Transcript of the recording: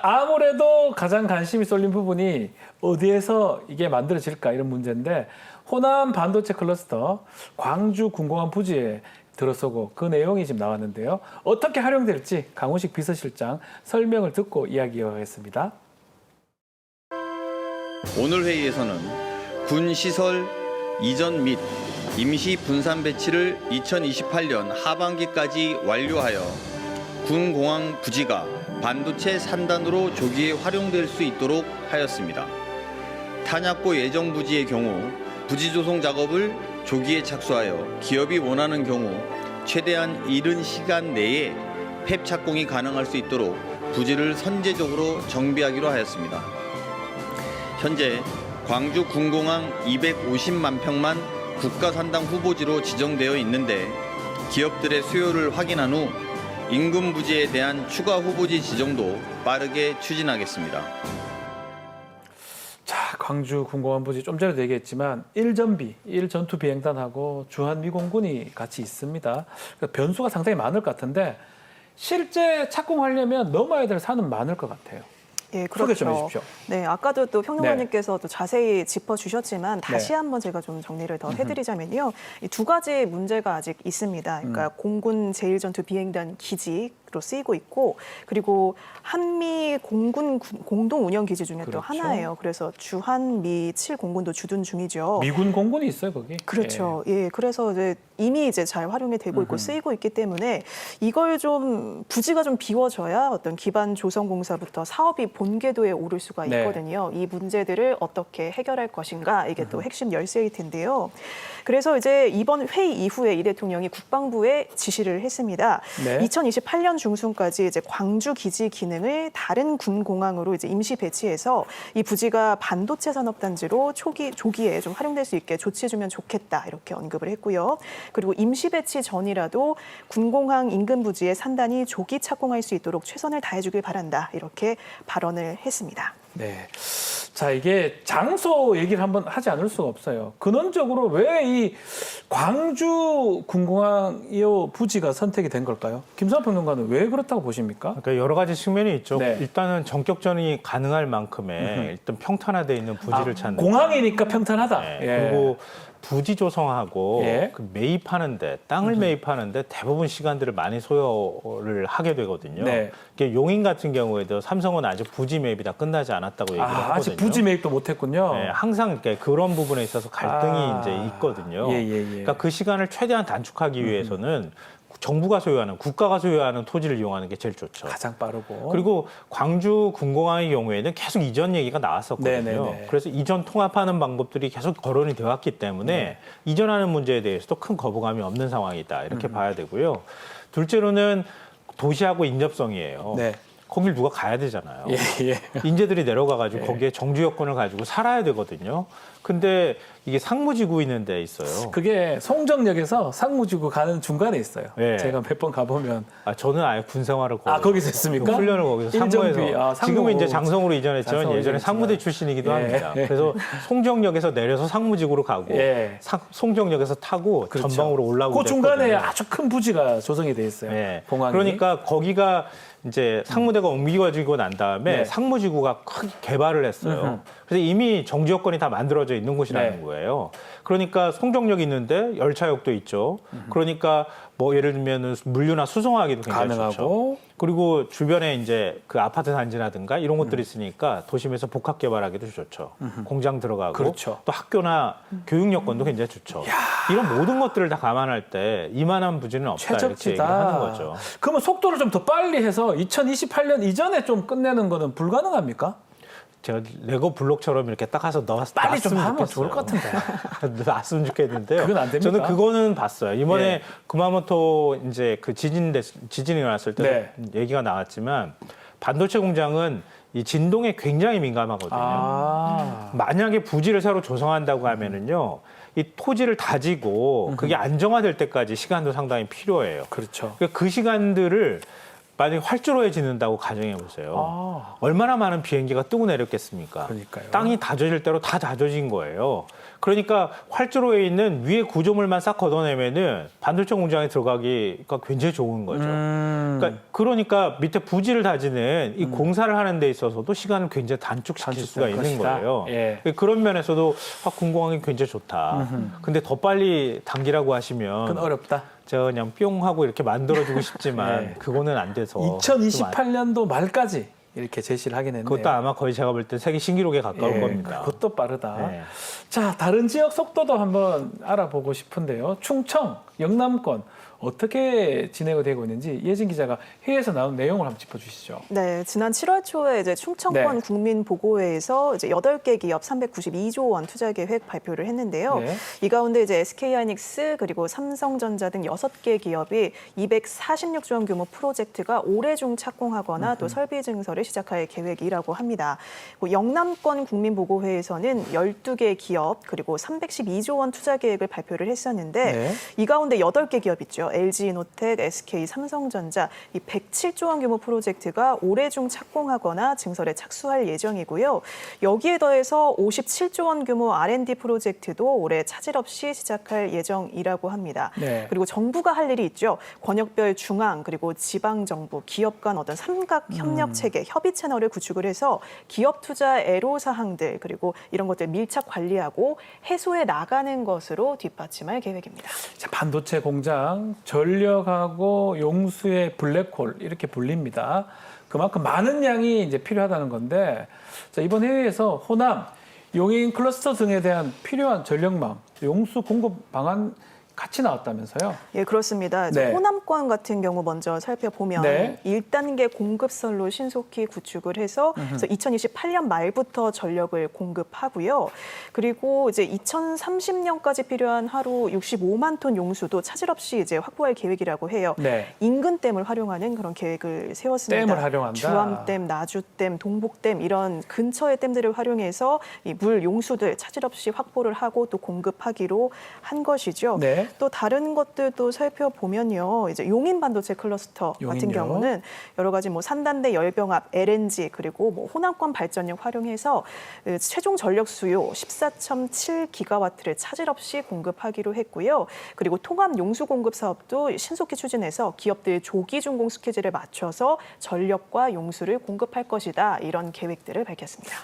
아무래도 가장 관심이 쏠린 부분이 어디에서 이게 만들어질까 이런 문제인데 호남 반도체 클러스터 광주 군공항 부지에 들어서고 그 내용이 지금 나왔는데요. 어떻게 활용될지 강훈식 비서실장 설명을 듣고 이야기하겠습니다. 오늘 회의에서는 군 시설 이전 및 임시 분산 배치를 2028년 하반기까지 완료하여 군 공항 부지가 반도체 산단으로 조기에 활용될 수 있도록 하였습니다. 탄약고 예정 부지의 경우 부지 조성 작업을 조기에 착수하여 기업이 원하는 경우 최대한 이른 시간 내에 팹 착공이 가능할 수 있도록 부지를 선제적으로 정비하기로 하였습니다. 현재 광주 군공항 250만 평만 국가산당 후보지로 지정되어 있는데 기업들의 수요를 확인한 후 인근 부지에 대한 추가 후보지 지정도 빠르게 추진하겠습니다. 자, 광주 군공항 부지 좀 전에도 얘기했지만 1전비, 1전투 비행단하고 주한미공군이 같이 있습니다. 변수가 상당히 많을 것 같은데 실제 착공하려면 넘어야 될 산은 많을 것 같아요. 예, 소개 좀 그렇죠. 해주십시오. 네, 아까도 또 평론가님께서 또 자세히 짚어주셨지만 다시 네. 한번 제가 좀 정리를 더 해드리자면요. 이 두 가지 문제가 아직 있습니다. 그러니까 공군 제1전투 비행단 기지로 쓰이고 있고 그리고 한미 공군 공동 운영 기지 중에 그렇죠. 또 하나예요. 그래서 주한미 7공군도 주둔 중이죠. 미군 공군이 있어요, 거기. 그렇죠. 예, 그래서 이제 이미 이제 잘 활용이 되고 있고 쓰이고 있기 때문에 이걸 좀 부지가 좀 비워져야 어떤 기반 조성 공사부터 사업이 본궤도에 오를 수가 네. 있거든요. 이 문제들을 어떻게 해결할 것인가 이게 또 핵심 열쇠일 텐데요. 그래서 이제 이번 회의 이후에 이 대통령이 국방부에 지시를 했습니다. 네. 2028년 중순까지 이제 광주 기지 기능을 다른 군 공항으로 이제 임시 배치해서 이 부지가 반도체 산업 단지로 조기에 좀 활용될 수 있게 조치해주면 좋겠다 이렇게 언급을 했고요. 그리고 임시 배치 전이라도 군공항 인근 부지에 산단이 조기 착공할 수 있도록 최선을 다해주길 바란다 이렇게 발언을 했습니다. 네. 자, 이게 장소 얘기를 한번 하지 않을 수가 없어요. 근원적으로 왜 이 광주 군공항 이 부지가 선택이 된 걸까요? 김수환 평론가는 왜 그렇다고 보십니까? 그러니까 여러 가지 측면이 있죠. 네. 일단은 전격전이 가능할 만큼의 일단 평탄화되어 있는 부지를 찾는. 공항이니까 평탄하다. 네. 예. 그리고 부지 조성하고 예. 그 매입하는데 땅을 매입하는데 대부분 시간들을 많이 소요를 하게 되거든요. 네. 이게 용인 같은 경우에도 삼성은 아직 부지 매입이 다 끝나지 않았다고 얘기를 하거든요. 아직 부지 매입도 못했군요. 네, 항상 이렇게 그런 부분에 있어서 갈등이 아. 이제 있거든요. 예, 예, 예. 그러니까 그 시간을 최대한 단축하기 위해서는 정부가 소유하는, 국가가 소유하는 토지를 이용하는 게 제일 좋죠. 가장 빠르고. 그리고 광주 군공항의 경우에는 계속 이전 얘기가 나왔었거든요. 네네네. 그래서 이전 통합하는 방법들이 계속 거론이 되어 왔기 때문에 이전하는 문제에 대해서도 큰 거부감이 없는 상황이다. 이렇게 봐야 되고요. 둘째로는 도시하고 인접성이에요. 네. 거길 누가 가야 되잖아요. 예, 예. 인재들이 내려가가지고 거기에 정주 여건을 가지고 살아야 되거든요. 근데 이게 상무지구 있는 데 있어요. 그게 송정역에서 상무지구 가는 중간에 있어요. 네. 제가 몇 번 가보면. 저는 아예 군 생활을 거기 거기서 했습니까? 훈련을 거기서 일정비, 상무에서 상무. 지금은 이제 장성으로 이전했지만 장성으로 예전에 이전했지만. 상무대 출신이기도 예. 합니다. 그래서 송정역에서 내려서 상무지구로 가고 예. 송정역에서 타고 그렇죠. 전방으로 올라오고 그 중간에 됐거든요. 아주 큰 부지가 조성이 돼 있어요. 네. 공항이. 그러니까 거기가 이제 상무대가 옮겨지고 난 다음에 네. 상무지구가 크게 개발을 했어요. 그래서 이미 정지 여건이 다 만들어져 있는 곳이라는 네. 거예요. 그러니까 송정역이 있는데 열차역도 있죠. 그러니까 뭐 예를 들면 물류나 수송하기도 굉장히 가능하고. 좋죠. 그리고 주변에 이제 그 아파트 단지라든가 이런 것들이 있으니까 도심에서 복합 개발하기도 좋죠. 공장 들어가고 그렇죠. 또 학교나 교육 여건도 굉장히 좋죠. 이런 모든 것들을 다 감안할 때 이만한 부지는 없다 이렇게 얘기를 하는 최적지다. 거죠. 그러면 속도를 좀 더 빨리 해서 2028년 이전에 좀 끝내는 거는 불가능합니까? 제가 레고 블록처럼 이렇게 딱 가서 빨리 좀 놨으면 하면 좋겠어요. 좋을 것 같은데. 놨으면 좋겠는데요. 그건 안 됩니까? 저는 그거는 봤어요. 이번에 예. 구마모토 이제 그 지진이 일어났을 때 네. 얘기가 나왔지만 반도체 공장은 이 진동에 굉장히 민감하거든요. 만약에 부지를 새로 조성한다고 하면은요, 이 토지를 다지고 그게 안정화될 때까지 시간도 상당히 필요해요. 그렇죠. 그러니까 그 시간들을 만약에 활주로에 짓는다고 가정해 보세요. 아, 얼마나 많은 비행기가 뜨고 내렸겠습니까? 그러니까요. 땅이 다져질 대로 다 다져진 거예요. 그러니까 활주로에 있는 위에 구조물만 싹 걷어내면은 반도체 공장에 들어가기가 굉장히 좋은 거죠. 그러니까 밑에 부지를 다지는 이 공사를 하는 데 있어서도 시간을 굉장히 단축시킬 수가 있는 것이다. 거예요. 예. 그런 면에서도 군공항이 굉장히 좋다. 근데 더 빨리 당기라고 하시면 그건 어렵다. 제가 그냥 뿅 하고 이렇게 만들어주고 싶지만 네. 그거는 안 돼서 2028년도 말까지 이렇게 제시를 하긴 했네요. 그것도 아마 거의 제가 볼 때 세계 신기록에 가까울 예, 겁니다. 그것도 빠르다. 네. 자, 다른 지역 속도도 한번 알아보고 싶은데요. 충청, 영남권 어떻게 진행이 되고 있는지 예진 기자가 회의에서 나온 내용을 한번 짚어주시죠. 네, 지난 7월 초에 이제 충청권 네. 국민보고회에서 이제 8개 기업 392조 원 투자 계획 발표를 했는데요. 네. 이 가운데 이제 SK하이닉스 그리고 삼성전자 등 6개 기업이 246조 원 규모 프로젝트가 올해 중 착공하거나 또 설비 증설을 시작할 계획이라고 합니다. 영남권 국민보고회에서는 12개 기업 그리고 312조 원 투자 계획을 발표를 했었는데 네. 이 가운데 8개 기업 있죠. LG노텍, SK, 삼성전자 이 107조 원 규모 프로젝트가 올해 중 착공하거나 증설에 착수할 예정이고요. 여기에 더해서 57조 원 규모 R&D 프로젝트도 올해 차질 없이 시작할 예정이라고 합니다. 네. 그리고 정부가 할 일이 있죠. 권역별 중앙 그리고 지방 정부, 기업 간 어떤 삼각 협력 체계, 협의 채널을 구축을 해서 기업 투자 애로 사항들 그리고 이런 것들 밀착 관리하고 해소해 나가는 것으로 뒷받침할 계획입니다. 자, 반도체 공장, 전력하고 용수의 블랙홀 이렇게 불립니다. 그만큼 많은 양이 이제 필요하다는 건데, 자, 이번 회의에서 호남, 용인 클러스터 등에 대한 필요한 전력망, 용수 공급 방안 같이 나왔다면서요? 예, 그렇습니다. 이제 네. 호남권 같은 경우 먼저 살펴보면 네. 1단계 공급선로 신속히 구축을 해서 그래서 2028년 말부터 전력을 공급하고요. 그리고 이제 2030년까지 필요한 하루 65만 톤 용수도 차질 없이 이제 확보할 계획이라고 해요. 네. 인근댐을 활용하는 그런 계획을 세웠습니다. 댐을 활용한다. 주암댐, 나주댐, 동북댐 이런 근처의 댐들을 활용해서 이 물 용수들 차질 없이 확보를 하고 또 공급하기로 한 것이죠. 네. 또 다른 것들도 살펴보면요. 이제 용인 반도체 클러스터 같은 용인요? 경우는 여러 가지 뭐 산단대 열병합, LNG 그리고 뭐 호남권 발전력 활용해서 최종 전력 수요 14.7기가와트를 차질 없이 공급하기로 했고요. 그리고 통합 용수 공급 사업도 신속히 추진해서 기업들 조기 준공 스케줄에 맞춰서 전력과 용수를 공급할 것이다. 이런 계획들을 밝혔습니다.